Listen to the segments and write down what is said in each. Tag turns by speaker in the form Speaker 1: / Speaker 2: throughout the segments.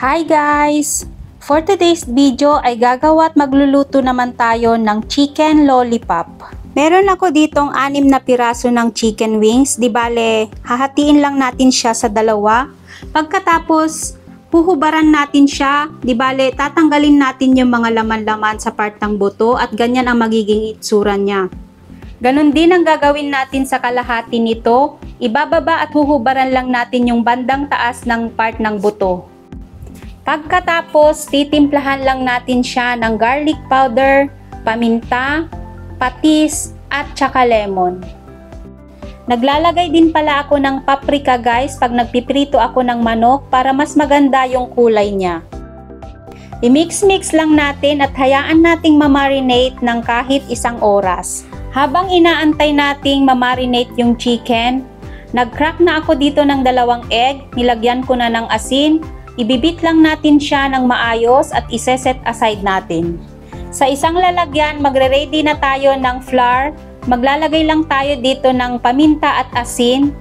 Speaker 1: Hi guys! For today's video ay gagawa at magluluto naman tayo ng chicken lollipop. Meron ako ditong 6 na piraso ng chicken wings. Di bale, hahatiin lang natin siya sa dalawa. Pagkatapos, puhubaran natin siya. Di bale, tatanggalin natin yung mga laman-laman sa part ng buto at ganyan ang magiging itsura niya. Ganon din ang gagawin natin sa kalahati nito. Ibababa at huhubaran lang natin yung bandang taas ng part ng buto. Pagkatapos, titimplahan lang natin siya ng garlic powder, paminta, patis, at saka lemon. Naglalagay din pala ako ng paprika guys pag nagpiprito ako ng manok para mas maganda yung kulay niya. I-mix-mix lang natin at hayaan nating ma-marinate ng kahit 1 oras. Habang inaantay nating ma-marinate yung chicken, nag-crack na ako dito ng 2 egg, nilagyan ko na ng asin. Ibibit lang natin siya ng maayos at iseset aside natin. Sa isang lalagyan, magre-ready na tayo ng flour. Maglalagay lang tayo dito ng paminta at asin.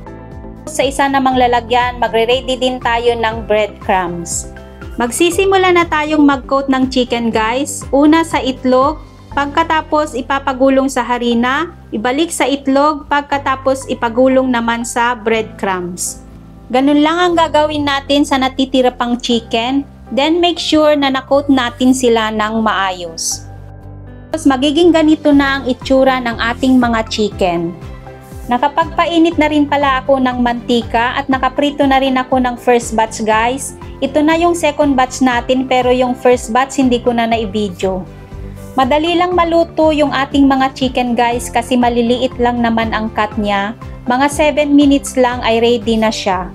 Speaker 1: Sa isa namang lalagyan, magre-ready din tayo ng breadcrumbs. Magsisimula na tayong mag-coat ng chicken guys. Una sa itlog, pagkatapos ipapagulong sa harina, ibalik sa itlog, pagkatapos ipagulong naman sa breadcrumbs. Ganun lang ang gagawin natin sa natitira pang chicken. Then make sure na na-coat natin sila ng maayos. Tapos magiging ganito na ang itsura ng ating mga chicken. Nakapagpainit na rin pala ako ng mantika at nakaprito na rin ako ng first batch guys. Ito na yung second batch natin pero yung first batch hindi ko na na-video. Madali lang maluto yung ating mga chicken guys kasi maliliit lang naman ang cut niya. Mga 7 minutes lang ay ready na siya.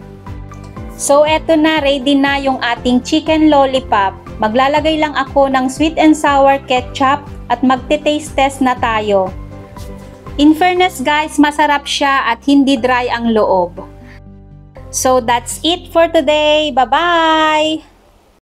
Speaker 1: So eto na, ready na yung ating chicken lollipop. Maglalagay lang ako ng sweet and sour ketchup at magte-taste test na tayo. In fairness guys, masarap siya at hindi dry ang loob. So that's it for today. Bye-bye!